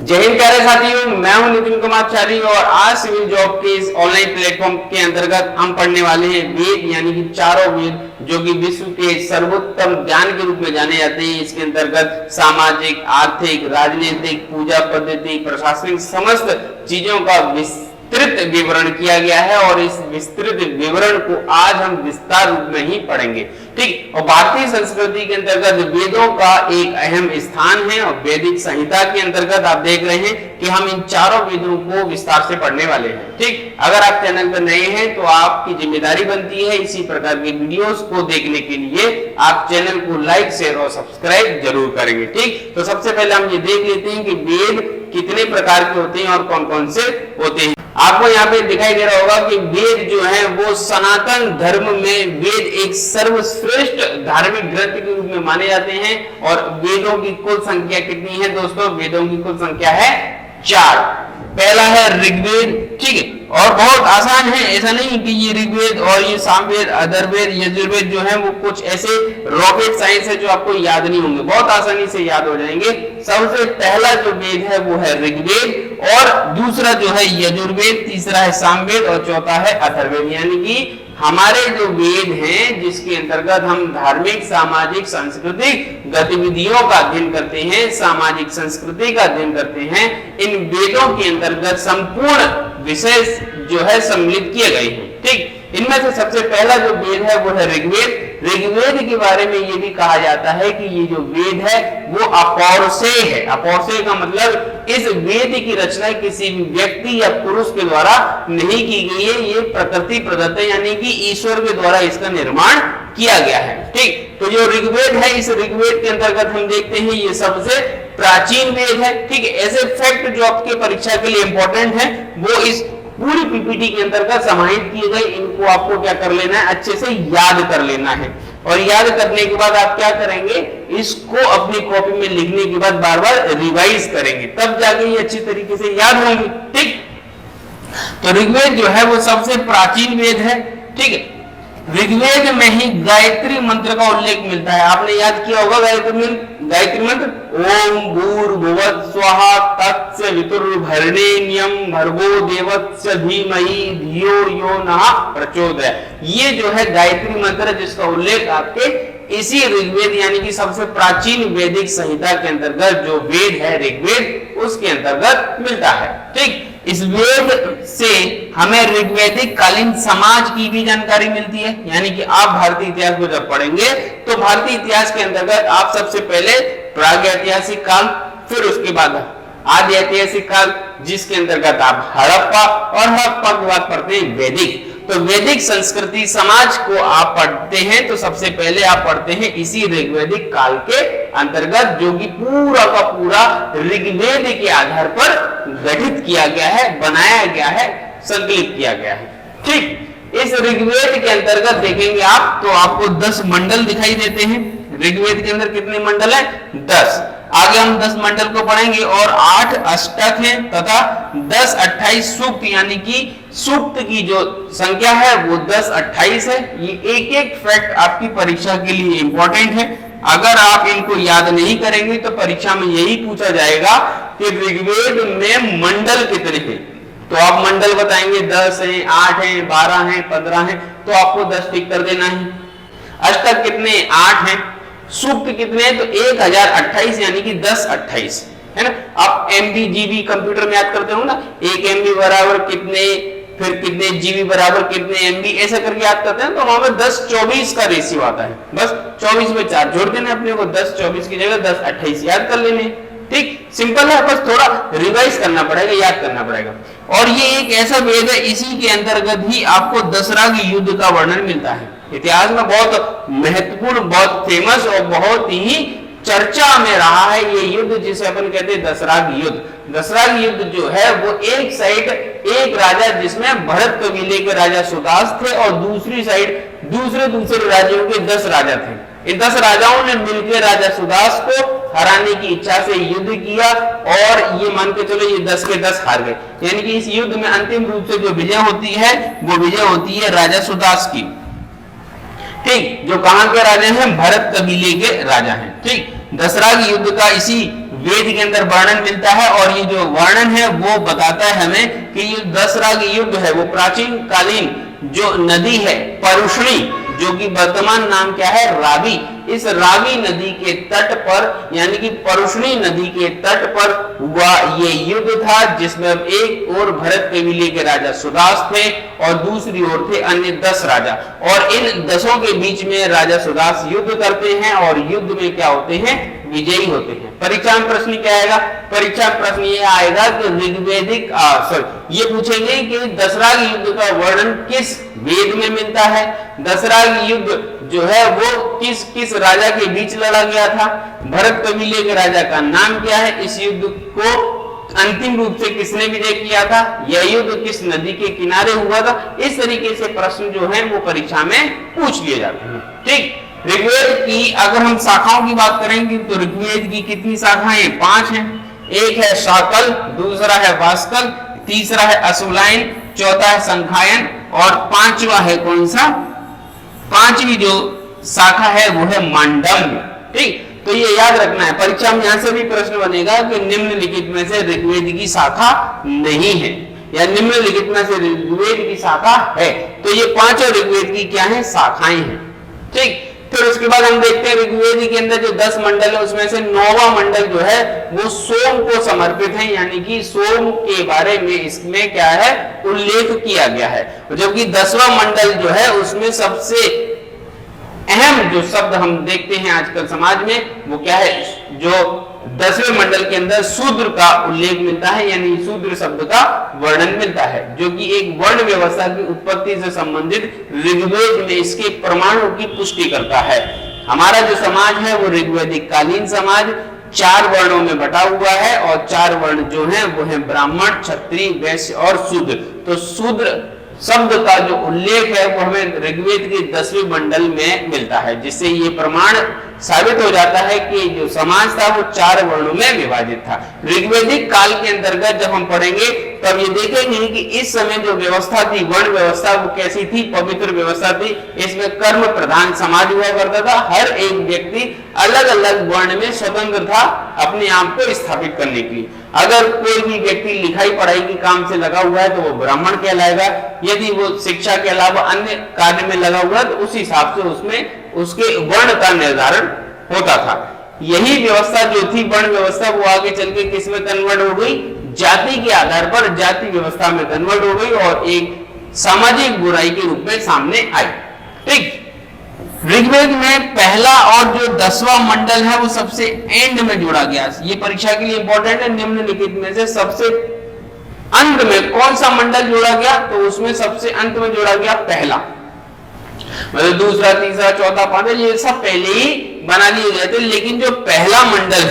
जय हिंद प्यारे साथियों, मैं हूं नितिन कुमार चारी और आज सिविल जॉब के इस ऑनलाइन प्लेटफॉर्म के अंतर्गत हम पढ़ने वाले हैं वेद यानी कि चारों वेद जो कि विश्व के सर्वोत्तम ज्ञान के रूप में जाने जाते हैं। इसके अंतर्गत सामाजिक, आर्थिक, राजनीतिक, पूजा पद्धति, प्रशासनिक समस्त चीजों का विस्तृत विवरण किया गया है और इस विस्तृत विवरण को आज हम विस्तार रूप में ही पढ़ेंगे। ठीक, और भारतीय संस्कृति के अंतर्गत वेदों का एक अहम स्थान है और वैदिक संहिता के अंतर्गत आप देख रहे हैं कि हम इन चारों वेदों को विस्तार से पढ़ने वाले हैं। ठीक, अगर आप चैनल पर नए हैं तो आपकी जिम्मेदारी बनती है इसी प्रकार के वीडियोस को देखने के लिए आप चैनल को लाइक, शेयर और सब्सक्राइब जरूर करेंगे। ठीक, तो सबसे पहले हम ये देख लेते हैं कि वेद कितने प्रकार के होते हैं और कौन कौन से होते हैं। आपको यहाँ पे दिखाई दे रहा होगा कि वेद जो है वो सनातन धर्म में वेद एक सर्वश्रेष्ठ धार्मिक ग्रंथ के रूप में माने जाते हैं। और वेदों की कुल संख्या कितनी है दोस्तों? वेदों की कुल संख्या है 4। पहला है ऋग्वेद। ठीक है, और बहुत आसान है, ऐसा नहीं कि ये ऋग्वेद और ये सामवेद, अथर्ववेद, यजुर्वेद जो है वो कुछ ऐसे रॉकेट साइंस है जो आपको याद नहीं होंगे, बहुत आसानी से याद हो जाएंगे। सबसे पहला जो वेद है वो है ऋग्वेद और दूसरा जो है यजुर्वेद, तीसरा है सामवेद और चौथा है अथर्ववेद। यानी कि हमारे जो वेद हैं जिसके अंतर्गत हम धार्मिक, सामाजिक, सांस्कृतिक गतिविधियों का अध्ययन करते हैं, सामाजिक संस्कृति का अध्ययन करते हैं, इन वेदों के अंतर्गत संपूर्ण विषय जो है सम्मिलित किए गए हैं। ठीक, इनमें से सबसे पहला जो वेद है वो है ऋग्वेद। ऋग्वेद के बारे में ये भी कहा जाता है कि ये जो वेद है वो अपौरुषेय है। अपौरुषेय का मतलब इस वेद की रचना किसी भी व्यक्ति या पुरुष के द्वारा नहीं की गई है, ये प्रकृति प्रदत्त है, यानी कि ईश्वर के द्वारा इसका निर्माण किया गया है। ठीक, तो जो ऋग्वेद है, इस ऋग्वेद के अंतर्गत हम देखते हैं ये सबसे प्राचीन वेद है। ठीक है, ऐसे फैक्ट जो आपके परीक्षा के लिए इंपॉर्टेंट है वो इस पूरी पीपीटी के अंतर्गत समाहित किए गए, इनको आपको क्या कर लेना है, अच्छे से याद कर लेना है। और याद करने के बाद आप क्या करेंगे, इसको अपनी कॉपी में लिखने के बाद बार बार रिवाइज करेंगे, तब जाके ये अच्छी तरीके से याद होंगे। ठीक, तो ऋग्वेद जो है वो सबसे प्राचीन वेद है। ठीक है, ऋग्वेद में ही गायत्री मंत्र का उल्लेख मिलता है। आपने याद किया होगा गायत्री मंत्र, ओम भूर्भुवः स्वः तत्सवितुर्वरेण्यं भर्गो देवस्य धीमहि धियो यो नः प्रचोदयात्। ये जो है गायत्री मंत्र जिसका उल्लेख आपके इसी ऋग्वेद यानी कि सबसे प्राचीन वैदिक संहिता के अंतर्गत जो वेद है ऋग्वेद उसके अंतर्गत मिलता है। ठीक, इस वेद से हमें ऋग्वैदिक कालीन समाज की भी जानकारी मिलती है। यानी कि आप भारतीय इतिहास को जब पढ़ेंगे तो भारतीय इतिहास के अंतर्गत आप सबसे पहले प्रागैतिहासिक काल, फिर उसके बाद आदि ऐतिहासिक काल, जिसके अंतर्गत आप हड़प्पा और हड़प्पा के बाद पढ़ते हैं वैदिक। तो वैदिक संस्कृति समाज को आप पढ़ते हैं तो सबसे पहले आप पढ़ते हैं इसी ऋग्वैदिक काल के अंतर्गत, जो कि पूरा का पूरा ऋग्वेद के आधार पर गठित किया गया है, बनाया गया है, संकलित किया गया है। ठीक, इस ऋग्वेद के अंतर्गत देखेंगे आप तो आपको 10 मंडल दिखाई देते हैं। ऋग्वेद के अंदर कितने मंडल है? 10। आगे हम 10 मंडल को पढ़ेंगे और 8 अष्टक हैं तथा 10-28 सूक्त, यानी कि सूक्त की जो संख्या है वो 10-28 है। ये एक एक फैक्ट आपकी परीक्षा के लिए इंपॉर्टेंट है। अगर आप इनको याद नहीं करेंगे तो परीक्षा में यही पूछा जाएगा कि ऋग्वेद में मंडल कितने हैं, तो आप मंडल बताएंगे 10 हैं, 8 हैं, 12 हैं, 15 हैं, तो आपको 10 टिक कर देना है। अष्टक कितने? 8 हैं। सूक्त कितने हैं? तो 1028 यानी कि 10-28 है ना। आप एमबी जीबी कंप्यूटर में याद करते हो ना, 1 एमबी बराबर कितने, फिर कितने जीबी बराबर कितने एमबी, ऐसा करके याद करते हैं। तो वहां पर 10-24 का रेशियो आता है, बस 24 में 4 जोड़ देना अपने को, 10-24 की जगह 10-28 याद कर लेने। ठीक, सिंपल है, बस थोड़ा रिवाइज करना पड़ेगा, याद करना पड़ेगा। और ये एक ऐसा वेद है, इसी के अंतर्गत ही आपको दशराग युद्ध का वर्णन मिलता है। इतिहास में बहुत महत्वपूर्ण, बहुत फेमस और बहुत ही चर्चा में रहा है ये युद्ध, जिसे अपन कहते हैं दशराग युद्ध। दशराग युद्ध जो है वो एक साइड एक राजा जिसमें भरत कबीले के राजा सुदास थे और दूसरी साइड दूसरे राज्यों के 10 राजा थे। इन 10 राजाओं ने मिलकर राजा सुदास को हराने की इच्छा से युद्ध किया और ये मान के चलो ये 10 के 10 हार गए। यानी कि इस युद्ध में अंतिम रूप से जो विजय होती है वो विजय होती है राजा सुदास की। ठीक, जो कहां के राजा हैं? भरत कबीले के राजा हैं। ठीक, दशराग युद्ध का इसी वेद के अंदर वर्णन मिलता है, और ये जो वर्णन है वो बताता है हमें कि ये दसराग युद्ध है वो प्राचीन कालीन जो नदी है परुष्णी, जो कि वर्तमान नाम क्या है रावी, इस रावी नदी के तट पर यानी कि परुष्णी नदी के तट पर हुआ ये युद्ध था, जिसमें एक और भरत कबीले के राजा सुदास थे और दूसरी ओर थे अन्य 10 राजा, और इन 10 के बीच में राजा सुदास युद्ध करते हैं और युद्ध में क्या होते हैं, विजयी होते हैं। परीक्षा में प्रश्न क्या आएगा, परीक्षा में प्रश्न ये आएगा कि ऋग्वेदिक ये पूछेंगे कि दसराग युद्ध का वर्णन किस वेद में मिलता है, दसराग युद्ध जो है वो किस किस राजा के बीच लड़ा गया था, भरत कबीले के राजा का नाम क्या है, इस युद्ध को अंतिम रूप से किसने विजय किया था, यह युद्ध किस नदी के किनारे हुआ था। इस तरीके से प्रश्न जो है वो परीक्षा में पूछ लिए जाते हैं। ठीक, ऋग्वेद की अगर हम शाखाओं की बात करेंगे तो ऋग्वेद की कितनी शाखाएं, 5 हैं। एक है शाकल, दूसरा है वास्कल, तीसरा है असूलायन, चौथा है संखायन और पांचवा है कौन सा, पांचवी जो शाखा है वो है मांडव्य। ठीक, तो ये याद रखना है, परीक्षा में यहां से भी प्रश्न बनेगा कि निम्नलिखित में से ऋग्वेद की शाखा नहीं है या निम्नलिखित में से ऋग्वेद की शाखा है, तो ये पांचों ऋग्वेद की क्या है, शाखाएं हैं। ठीक, फिर उसके बाद हम देखते हैं ऋग्वेद के अंदर जो 10 मंडल है उसमें से 9वां मंडल जो है वो सोम को समर्पित है, यानी कि सोम के बारे में इसमें क्या है उल्लेख किया गया है, जबकि 10वां मंडल जो है उसमें सबसे अहम जो शब्द हम देखते हैं आजकल समाज में वो क्या है, जो 10वें मंडल के अंदर शूद्र का उल्लेख मिलता है, यानी शूद्र शब्द का वर्णन मिलता है, जो कि एक वर्ण व्यवस्था की उत्पत्ति से संबंधित ऋग्वेद में इसके प्रमाणों की पुष्टि करता है। हमारा जो समाज है वो ऋग्वैदिक कालीन समाज 4 वर्णों में बटा हुआ है, और 4 वर्ण जो हैं वो है ब्राह्मण, क्षत्रिय, वैश्य और शूद्र। तो शूद्र शब्द का जो उल्लेख है वो हमें ऋग्वेद के 10वें मंडल में मिलता है, जिससे ये प्रमाण साबित हो जाता है कि जो समाज था वो 4 वर्णों में विभाजित था। ऋग्वैदिक काल के अंतर्गत जब हम पढ़ेंगे तब ये देखेंगे कि इस समय जो व्यवस्था थी, वर्ण व्यवस्था, वो कैसी थी, पवित्र व्यवस्था थी। इसमें कर्म प्रधान समाज हुआ करता था, हर एक व्यक्ति अलग अलग वर्ण में स्वतंत्र था अपने आप को स्थापित करने के लिए। अगर कोई भी व्यक्ति लिखाई पढ़ाई के काम से लगा हुआ है तो वो ब्राह्मण कहलाएगा, यदि वो शिक्षा के अलावा अन्य कार्य में लगा हुआ है तो उस हिसाब से उसमें उसके वर्ण का निर्धारण होता था। यही व्यवस्था जो थी वर्ण व्यवस्था वो आगे चल के किस में कन्वर्ट हो गई, जाति के आधार पर जाति व्यवस्था में कन्वर्ट हो गई और एक सामाजिक बुराई के रूप में सामने आई। ठीक, ऋग्वेद में पहला और जो 10वां मंडल है वो सबसे एंड में जोड़ा गया। ये परीक्षा के लिए इंपॉर्टेंट है। निम्नलिखित में से सबसे अंत में कौन सा मंडल जोड़ा गया, तो उसमें सबसे अंत में जोड़ा गया पहला, मतलब दूसरा, तीसरा, चौथा, पांचवा ये सब पहले ही बना लिए गए थे, लेकिन जो पहला मंडल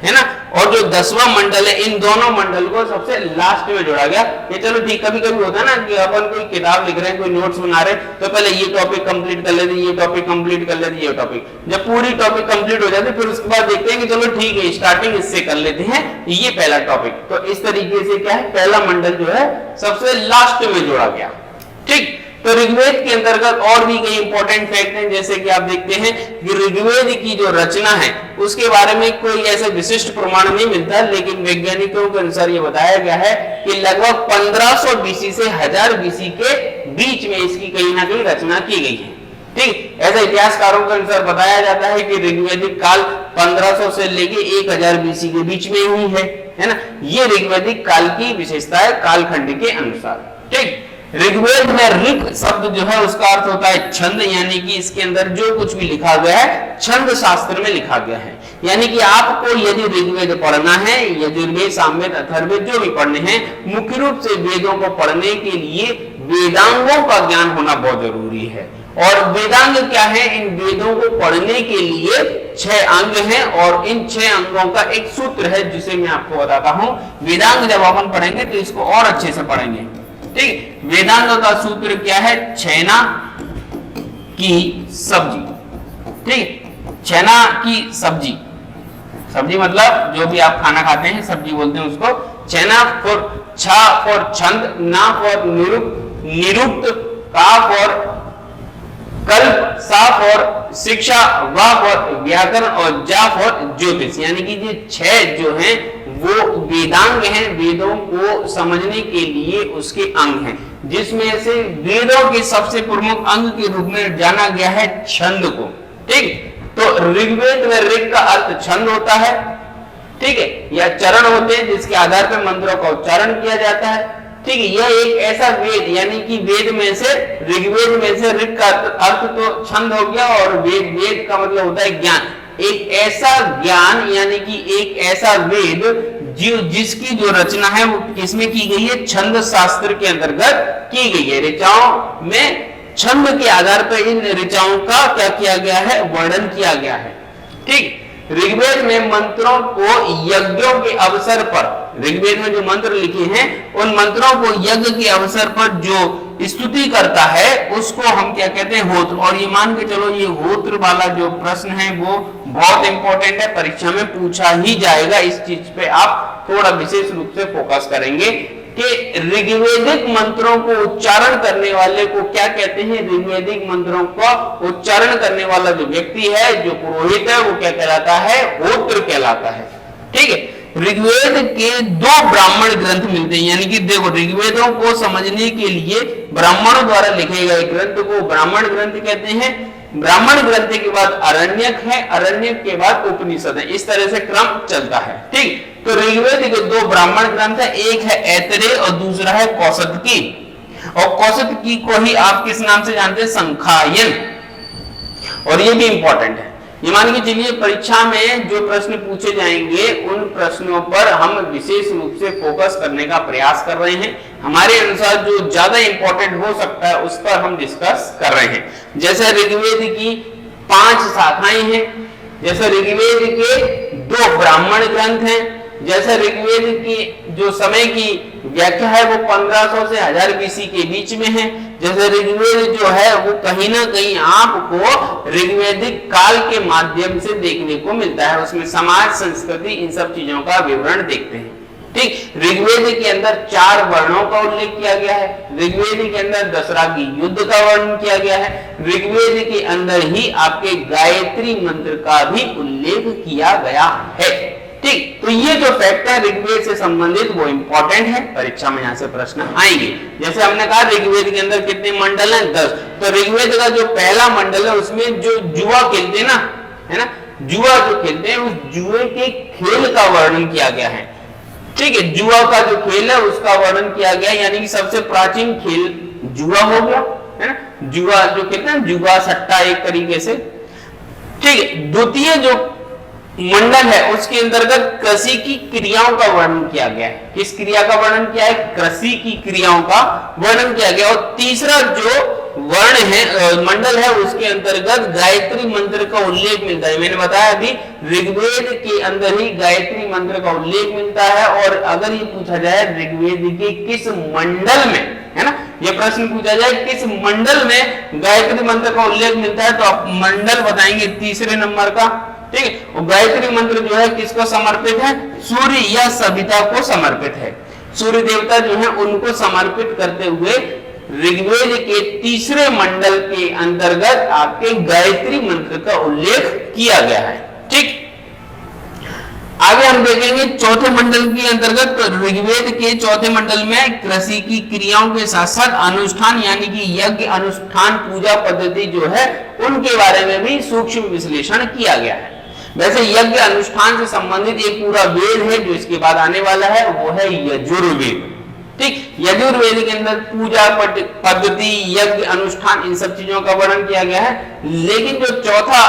है ना, और जो 10वां मंडल है, इन दोनों मंडल को सबसे लास्ट में जोड़ा गया। ये चलो ठीक, कभी कभी होता है ना कि अपन कोई किताब लिख रहे हैं, कोई नोट्स बना रहे हैं, तो पहले ये टॉपिक कंप्लीट कर लेते, ये टॉपिक कंप्लीट कर लेते, ये टॉपिक, जब पूरी टॉपिक कंप्लीट हो जाती है फिर उसके बाद देखते हैं कि चलो ठीक है स्टार्टिंग इससे कर लेते हैं, ये पहला टॉपिक। तो इस तरीके से क्या है, पहला मंडल जो है सबसे लास्ट में जोड़ा गया। ठीक, तो ऋग्वेद के अंतर्गत और भी कई इंपॉर्टेंट फैक्ट हैं, जैसे कि आप देखते हैं कि ऋग्वेद की जो रचना है उसके बारे में कोई ऐसा विशिष्ट प्रमाण नहीं मिलता, लेकिन वैज्ञानिकों के अनुसार ये बताया गया है कि लगभग 1500 बीसी से 1000 बीसी के बीच में इसकी कहीं ना कहीं रचना की गई है। ठीक, ऐसा इतिहासकारों के अनुसार बताया जाता है कि ऋग्वैदिक काल 1500 से लेके 1000 बीसी के बीच में हुई है ना। ये ऋग्वैदिक काल की विशेषता है कालखंड के अनुसार। ठीक, ऋग्वेद में ऋग शब्द जो है उसका अर्थ होता है छंद, यानी कि इसके अंदर जो कुछ भी लिखा गया है छंद शास्त्र में लिखा गया है। यानी कि आपको यदि ऋग्वेद पढ़ना है, यजुर्वेद, सामवेद, अथर्ववेद जो भी पढ़ने हैं, मुख्य रूप से वेदों को पढ़ने के लिए वेदांगों का ज्ञान होना बहुत जरूरी है। और वेदांग क्या है, इन वेदों को पढ़ने के लिए 6 अंग हैं, और इन 6 अंगों का एक सूत्र है जिसे मैं आपको बताता हूं। वेदांग जब अपन पढ़ेंगे तो इसको और अच्छे से पढ़ेंगे। ठीक, वेदांग का सूत्र क्या है, छैना की सब्जी। ठीक, छैना की सब्जी, सब्जी मतलब जो भी आप खाना खाते हैं सब्जी बोलते हैं उसको। छैना फॉर छा फॉर छंद, ना फॉर निरुक्त, निरुक्त, का फॉर कल्प, सा फॉर शिक्षा, व फॉर व्याकरण और जा फॉर ज्योतिष। यानी कि ये 6 जो हैं वो वेदांग हैं, वेदों को समझने के लिए उसके अंग हैं, जिसमें से वेदों के सबसे प्रमुख अंग के रूप में जाना गया है छंद को। ठीक, तो ऋग्वेद में ऋग का अर्थ छंद होता है, ठीक है, या चरण होते हैं जिसके आधार पर मंत्रों का उच्चारण किया जाता है। ठीक है, यह एक ऐसा वेद, यानी कि वेद में से ऋग्वेद में से ऋग का अर्थ तो छंद हो गया, और वेद, वेद का मतलब होता है ज्ञान। एक ऐसा ज्ञान यानी कि एक ऐसा वेद जिसकी जो रचना है वो किसमें की गई है, छंद शास्त्र के अंतर्गत की गई है। ऋचाओं में छंद के आधार पर इन ऋचाओं का क्या किया गया है, वर्णन किया गया है। ठीक, ऋग्वेद में मंत्रों को यज्ञों के अवसर पर, ऋग्वेद में जो मंत्र लिखे हैं उन मंत्रों को यज्ञ के अवसर पर जो स्तुति करता है उसको हम क्या कहते हैं, होत्र। और ये मान के चलो ये होत्र वाला जो प्रश्न है वो बहुत इंपॉर्टेंट है, परीक्षा में पूछा ही जाएगा। इस चीज पे आप थोड़ा विशेष रूप से फोकस करेंगे कि ऋग्वेदिक मंत्रों को उच्चारण करने वाले को क्या कहते हैं। ऋग्वेदिक मंत्रों का उच्चारण करने वाला जो व्यक्ति है, जो पुरोहित है, वो क्या कहलाता है, होत्र कहलाता है। ठीक है, ऋग्वेद के 2 ब्राह्मण ग्रंथ मिलते हैं, यानी कि देखो ऋग्वेदों को समझने के लिए ब्राह्मणों द्वारा लिखे गए ग्रंथ को ब्राह्मण ग्रंथ कहते हैं। ब्राह्मण ग्रंथ के बाद अरण्यक है, अरण्यक के बाद उपनिषद है, इस तरह से क्रम चलता है। ठीक, तो ऋग्वेद के 2 ब्राह्मण ग्रंथ है, एक है ऐतरेय और दूसरा है कौसतकी। और कौसतकी को ही आप किस नाम से जानते हैं, संखायन। और ये भी इंपॉर्टेंट है, ये मान के चलिए परीक्षा में जो प्रश्न पूछे जाएंगे उन प्रश्नों पर हम विशेष रूप से फोकस करने का प्रयास कर रहे हैं। हमारे अनुसार जो ज्यादा इंपॉर्टेंट हो सकता है उस पर हम डिस्कस कर रहे हैं। जैसे ऋग्वेद की 5 शाखाएं हैं, जैसे ऋग्वेद के 2 ब्राह्मण ग्रंथ हैं, जैसे ऋग्वेद की जो समय की व्याख्या है वो 1500 से 1000 BC के बीच में है। जैसे ऋग्वेद जो है वो कहीं ना कहीं आपको ऋग्वेदिक काल के माध्यम से देखने को मिलता है, उसमें समाज, संस्कृति, इन सब चीजों का विवरण देखते हैं। ठीक, ऋग्वेद के अंदर 4 वर्णों का उल्लेख किया गया है, ऋग्वेद के अंदर दशरागी युद्ध का वर्णन किया गया है, ऋग्वेद के अंदर ही आपके गायत्री मंत्र का भी उल्लेख किया गया है। ठीक, तो ये जो फैक्ट है ऋग्वेद से संबंधित वो इंपॉर्टेंट है, परीक्षा में यहाँ से प्रश्न आएंगे। जैसे हमने कहा ऋग्वेद के अंदर कितने मंडल हैं, 10। तो ऋग्वेद का जो पहला मंडल है उसमें जो जुआ खेलते हैं ना, है ना, जुआ जो खेलते हैं उस जुए के खेल का वर्णन किया गया है। ठीक है, जुआ का जो खेल है उसका वर्णन किया गया, यानी कि सबसे प्राचीन खेल जुआ हो गया, है ना, जुआ जो खेलते हैं, जुआ सट्टा एक तरीके से। ठीक है, द्वितीय जो मंडल है उसके अंतर्गत कृषि की क्रियाओं का वर्णन किया गया है। किस क्रिया का वर्णन किया है, कृषि की क्रियाओं का वर्णन किया गया। और तीसरा जो वर्ण है, मंडल है, उसके अंतर्गत गायत्री मंत्र का उल्लेख मिलता है। मैंने बताया अभी ऋग्वेद के अंदर ही गायत्री मंत्र का उल्लेख मिलता है। और अगर ये पूछा जाए ऋग्वेद के किस मंडल में, है ना, ये प्रश्न पूछा जाए किस मंडल में गायत्री मंत्र का उल्लेख मिलता है, तो आप मंडल बताएंगे तीसरे नंबर का। ठीक है, और गायत्री मंत्र जो है किसको समर्पित है, सूर्य या सविता को समर्पित है। सूर्य देवता जो है उनको समर्पित करते हुए ऋग्वेद के तीसरे मंडल के अंतर्गत आपके गायत्री मंत्र का उल्लेख किया गया है। ठीक, आगे हम देखेंगे चौथे मंडल के अंतर्गत। तो ऋग्वेद के चौथे मंडल में कृषि की क्रियाओं के साथ साथ अनुष्ठान यानी कि यज्ञ अनुष्ठान, पूजा पद्धति जो है उनके बारे में भी सूक्ष्म विश्लेषण किया गया है। वैसे यज्ञ अनुष्ठान से संबंधित एक पूरा वेद है जो इसके बाद आने वाला है, वो है यजुर्वेद। ठीक, यजुर्वेद के अंदर पूजा पद्धति, यज्ञ अनुष्ठान, इन सब चीजों का वर्णन किया गया है। लेकिन जो चौथा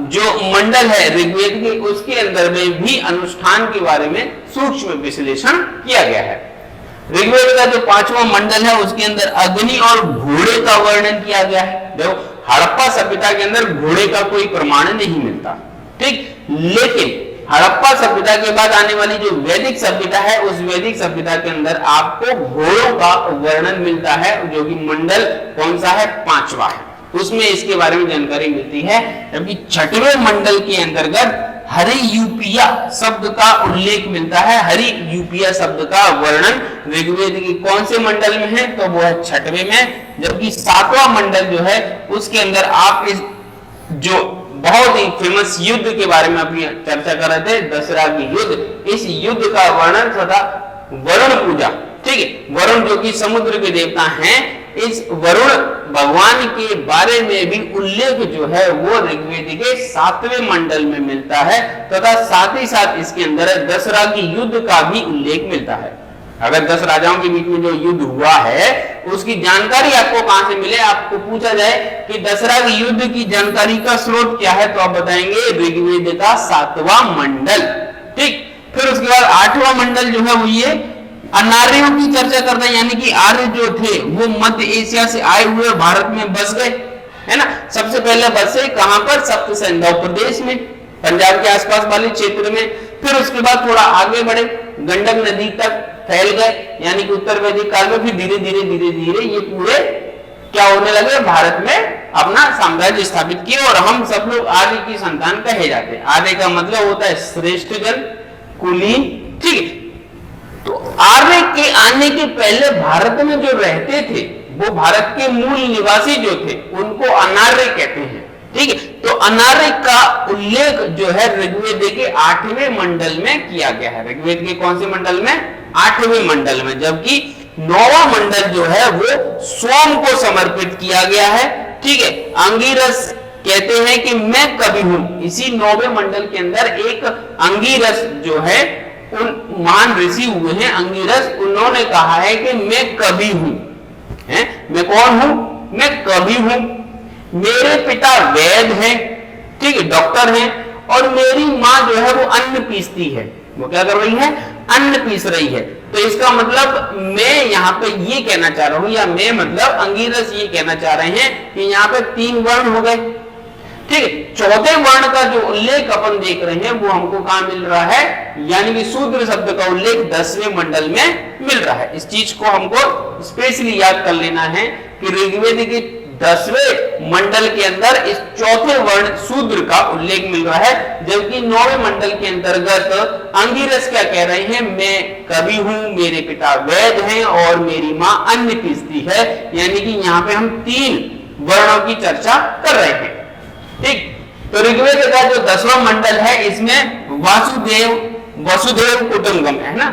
जो मंडल है ऋग्वेद के, उसके अंदर में भी अनुष्ठान के बारे में सूक्ष्म विश्लेषण किया गया है। ऋग्वेद का जो 5वां मंडल है उसके अंदर अग्नि और घोड़े का वर्णन किया गया है। देखो, हड़प्पा सभ्यता के अंदर घोड़े का कोई प्रमाण नहीं मिलता। ठीक, लेकिन हड़प्पा सभ्यता के बाद आने वाली जो वैदिक सभ्यता है उस वैदिक सभ्यता के अंदर आपको घोड़ों का वर्णन मिलता है, जो कि मंडल कौन सा है, 5वां है, उसमें इसके बारे में जानकारी मिलती है। जबकि 6वें मंडल के अंतर्गत हरि यूपिया शब्द का उल्लेख मिलता है। हरि यूपिया शब्द का वर्णन ऋग्वेद के कौन से मंडल में है, तो वो है 6वें में। जबकि 7वां मंडल जो है उसके अंदर आप इस जो बहुत ही फेमस युद्ध के बारे में अभी चर्चा कर रहे थे, दशहरा की युद्ध, इस युद्ध का वर्णन तथा वरुण पूजा, ठीक है, वरुण जो कि समुद्र के देवता हैं, इस वरुण भगवान के बारे में भी उल्लेख जो है वो ऋग्वेद के 7वें मंडल में मिलता है तथा साथ ही साथ इसके अंदर दशहरा की युद्ध का भी उल्लेख मिलता है। अगर 10 राजाओं के बीच में जो युद्ध हुआ है उसकी जानकारी आपको कहां से मिले, आपको पूछा जाए कि दशहरा की युद्ध की जानकारी का स्रोत क्या है, तो आप बताएंगे ऋग्वेद का 7वां मंडल। ठीक, फिर उसके बाद 8वां मंडल जो है वो ये अनार्यों की चर्चा करता है, यानी कि आर्य जो थे वो मध्य एशिया से आए हुए भारत में बस गए, है ना। सबसे पहले बसे कहां पर, सप्त सिंधु प्रदेश में, पंजाब के आसपास वाले क्षेत्र में। फिर उसके बाद थोड़ा आगे बढ़े, गंडक नदी तक फैल गए, यानी कि उत्तर वैदिक काल में। फिर धीरे धीरे ये पूरे क्या होने लगे, भारत में अपना साम्राज्य स्थापित किए और हम सब लोग आर्य की संतान कहे जाते हैं। आर्य का मतलब होता है श्रेष्ठ जन, कुलीन, ठीक है। तो आर्य के आने के पहले भारत में जो रहते थे वो भारत के मूल निवासी जो थे उनको अनार्य कहते हैं, ठीक है। तो अनार्य का उल्लेख जो है ऋग्वेद के 8वें मंडल में किया गया है। ऋग्वेद के कौन से मंडल में, 8वें मंडल में, जबकि 9वां मंडल जो है वो सोम को समर्पित किया गया है, ठीक है। अंगिरस कहते हैं कि मैं कवि हूं। इसी 9वें मंडल के अंदर एक अंगिरस जो है, उन महान ऋषि हुए हैं अंगिरस, उन्होंने कहा है कि मैं कवि हूं, है, मैं कौन हूं, मैं कवि हूं, मेरे पिता वैद्य हैं, ठीक है, डॉक्टर हैं, और मेरी माँ जो है वो अन्न पीसती है। वो क्या कर रही है, अन्न पीस रही है। तो इसका मतलब मैं यहाँ पे ये कहना चाह रहा हूं, या मैं मतलब अंगिरस ये कहना चाह रहे हैं कि यहाँ पे 3 वर्ण हो गए, ठीक है। चौथे वर्ण का जो उल्लेख अपन देख रहे हैं वो हमको कहां मिल रहा है, यानी कि शूद्र शब्द का उल्लेख 10वें मंडल में मिल रहा है। इस चीज को हमको स्पेशली याद कर लेना है कि ऋग्वेद के 10वें मंडल के अंदर इस चौथे वर्ण शूद्र का उल्लेख मिल रहा है, जबकि 9वें मंडल के अंतर्गत अंगिरस क्या कह रहे हैं, मैं कवि हूं, मेरे पिता वैद्य हैं और मेरी मां अन्न पीसती है। यानी कि यहाँ पे हम 3 वर्णों की चर्चा कर रहे हैं, ठीक। तो ऋग्वेद का जो 10वां मंडल है इसमें वसुदेव कुटुंबकम है ना,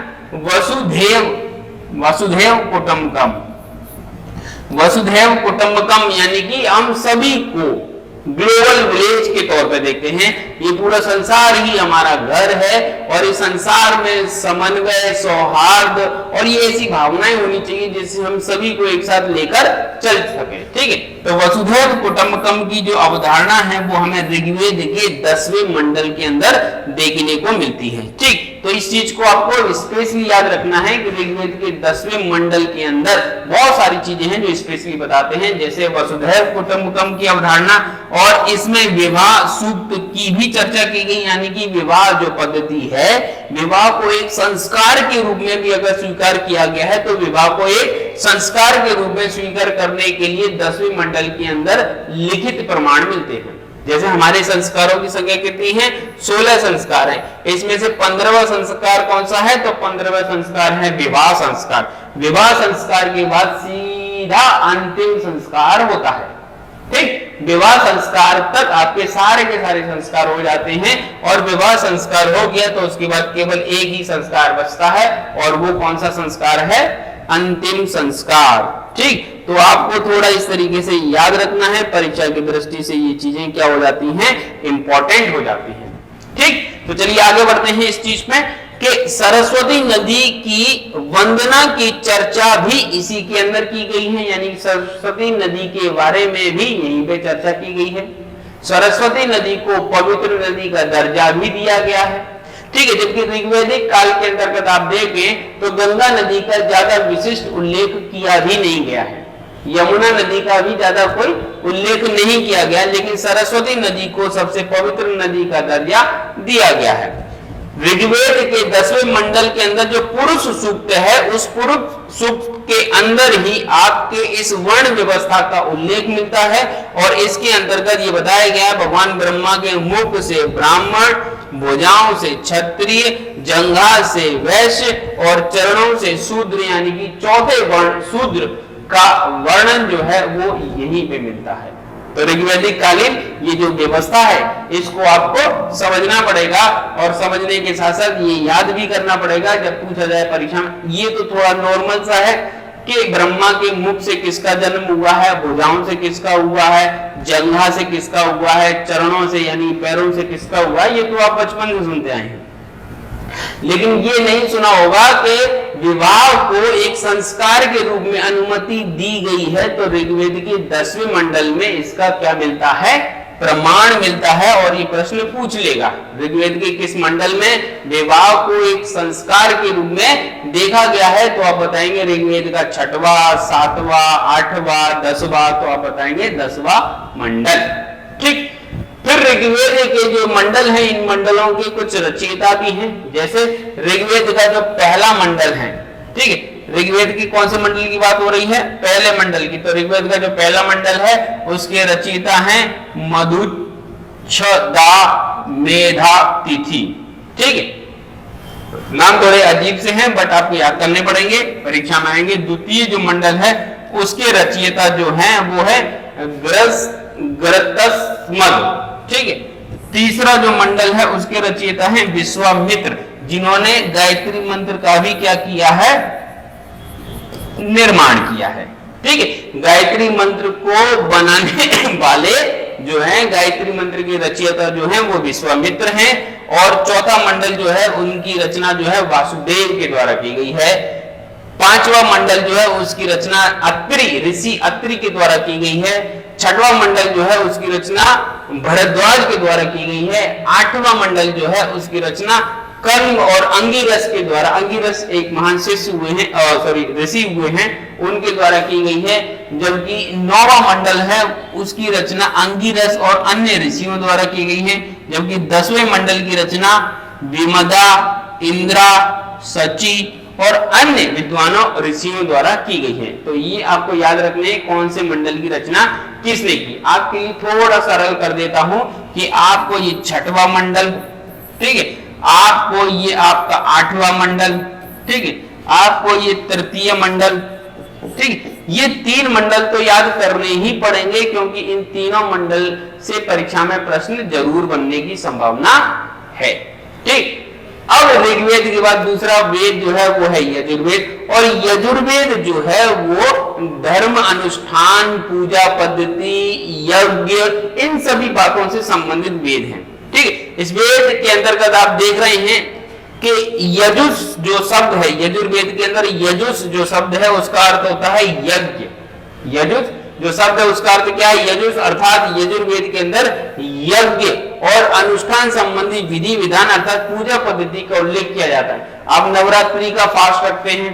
वसुधैव कुटुंबकम, यानी कि हम सभी को ग्लोबल विलेज के तौर पे देखते हैं। ये पूरा संसार ही हमारा घर है और इस संसार में समन्वय, सौहार्द और ये ऐसी भावनाएं होनी चाहिए जिससे हम सभी को एक साथ लेकर चल सके, ठीक है। तो वसुधैव कुटुंबकम की जो अवधारणा है वो हमें ऋग्वेद के 10वें मंडल के अंदर देखने को मिलती है, ठीक। तो इस चीज को आपको स्पेशली याद रखना है कि ऋग्वेद के 10वें मंडल के अंदर बहुत सारी चीजें हैं जो स्पेशली बताते हैं, जैसे वसुधैव कुटुंबकम की अवधारणा, और इसमें विवाह सूक्त की भी चर्चा की गई, यानी कि विवाह जो पद्धति है, विवाह को एक संस्कार के रूप में भी अगर स्वीकार किया गया है तो विवाह को एक संस्कार के रूप में स्वीकार करने के लिए 10वें मंडल के अंदर लिखित प्रमाण मिलते हैं। जैसे हमारे संस्कारों की संख्या कितनी है, 16 संस्कार हैं। इसमें से 15वां संस्कार कौन सा है, तो 15वां संस्कार है विवाह संस्कार। विवाह संस्कार के बाद सीधा अंतिम संस्कार होता है, ठीक। विवाह संस्कार तक आपके सारे के सारे संस्कार हो जाते हैं और विवाह संस्कार हो गया तो उसके बाद केवल एक ही संस्कार बचता है और वो कौन सा संस्कार है, अंतिम संस्कार, ठीक। तो आपको थोड़ा इस तरीके से याद रखना है, परीक्षा की दृष्टि से ये चीजें क्या हो जाती हैं, इंपॉर्टेंट हो जाती हैं, ठीक। तो चलिए आगे बढ़ते हैं इस चीज में कि सरस्वती नदी की वंदना की चर्चा भी इसी के अंदर की गई है, यानी सरस्वती नदी के बारे में भी यहीं पे चर्चा की गई है। सरस्वती नदी को पवित्र नदी का दर्जा भी दिया गया है, ठीक है। जबकि ऋग्वैदिक काल के अंतर्गत आप देखें तो गंगा नदी का ज्यादा विशिष्ट उल्लेख किया भी नहीं गया है, यमुना नदी का भी ज्यादा कोई उल्लेख नहीं किया गया, लेकिन सरस्वती नदी को सबसे पवित्र नदी का दर्जा दिया गया है। ऋग्वेद के 10वें मंडल के अंदर जो पुरुष सूक्त है, उस पुरुष सूक्त के अंदर ही आपके इस वर्ण व्यवस्था का उल्लेख मिलता है और इसके अंतर्गत ये बताया गया भगवान ब्रह्मा के मुख से ब्राह्मण, भुजाओं से क्षत्रिय, जंघा से वैश्य और चरणों से शूद्र, यानी कि चौथे वर्ण शूद्र का वर्णन जो है वो यहीं पे मिलता है। तो ऋग्वैदिक कालीन ये जो व्यवस्था है इसको आपको समझना पड़ेगा, और समझने के साथ साथ ये याद भी करना पड़ेगा जब पूछा जाए परीक्षा में। ये तो थोड़ा नॉर्मल सा है कि ब्रह्मा के मुख से किसका जन्म हुआ है, भुजाओं से किसका हुआ है, जंघा से किसका हुआ है, चरणों से यानी पैरों से किसका हुआ है, ये तो आप बचपन से सुनते आए हैं। लेकिन ये नहीं सुना होगा कि विवाह को एक संस्कार के रूप में अनुमति दी गई है। तो ऋग्वेद के 10वें मंडल में इसका क्या मिलता है, प्रमाण मिलता है। और ये प्रश्न पूछ लेगा ऋग्वेद के किस मंडल में विवाह को एक संस्कार के रूप में देखा गया है, तो आप बताएंगे ऋग्वेद का 6वां, 7वां, 8वां, 10वां, तो आप बताएंगे 10वां मंडल। ठीक, फिर ऋग्वेद के जो मंडल हैं, इन मंडलों के कुछ रचयिता भी हैं। जैसे ऋग्वेद का जो पहला मंडल है, ठीक है, ऋग्वेद की कौन से मंडल की बात हो रही है, पहले मंडल की। तो ऋग्वेद का जो पहला मंडल है उसके रचयिता हैं मधुच्छदा मेधातिथि। ठीक है, नाम थोड़े अजीब से हैं बट आपको याद करने पड़ेंगे, परीक्षा में आएंगे। द्वितीय जो मंडल है उसके रचयिता जो हैं वो है गृहस्थमद। ठीक है, तीसरा जो मंडल है उसके रचयिता हैं विश्वामित्र, जिन्होंने गायत्री मंत्र का भी क्या किया है, निर्माण किया है। ठीक है, गायत्री मंत्र को बनाने वाले जो हैं, गायत्री मंत्र के रचयिता जो हैं वो विश्वामित्र हैं। और चौथा मंडल जो है उनकी रचना जो है वासुदेव के द्वारा की गई है। पांचवा मंडल जो है उसकी रचना अत्रि, ऋषि अत्रि के द्वारा की गई है। छठवां मंडल जो है उसकी रचना भरद्वाज के द्वारा की गई है। आठवां मंडल जो है उसकी रचना कर्म और अंगिरस के द्वारा, अंगिरस एक महान शिष्य हुए हैं, सॉरी ऋषि हुए हैं, उनके द्वारा की गई है। जबकि 9वां मंडल है उसकी रचना अंगिरस और अन्य ऋषियों द्वारा की गई है। जबकि 10वें मंडल की रचना विमदा, इंद्रा, सची और अन्य विद्वानों ऋषियों द्वारा की गई है। तो ये आपको याद रखने कौन से मंडल की रचना किसने की। आपके लिए थोड़ा सरल कर देता हूं कि आपको ये 6वां मंडल, ठीक है, आपको ये आपका 8वां मंडल, ठीक है, आपको ये तृतीय मंडल, ठीक, ये 3 मंडल तो याद करने ही पड़ेंगे क्योंकि इन तीनों मंडल से परीक्षा में प्रश्न जरूर बनने की संभावना है। ठीक, अब ऋग्वेद के बाद दूसरा वेद जो है वो है यजुर्वेद। और यजुर्वेद जो है वो धर्म अनुष्ठान, पूजा पद्धति, यज्ञ, इन सभी बातों से संबंधित वेद है। ठीक है, इस वेद के अंतर्गत आप देख रहे हैं कि यजुष जो शब्द है, यजुर्वेद के अंदर यजुष जो शब्द है उसका अर्थ होता है यज्ञ। यजुष जो शब्द है उसका अर्थ क्या है, यजुष, अर्थात यजुर्वेद के अंदर यज्ञ और अनुष्ठान संबंधी विधि विधान अर्थात पूजा पद्धति का उल्लेख किया जाता है। आप नवरात्रि का फास्ट रखते हैं,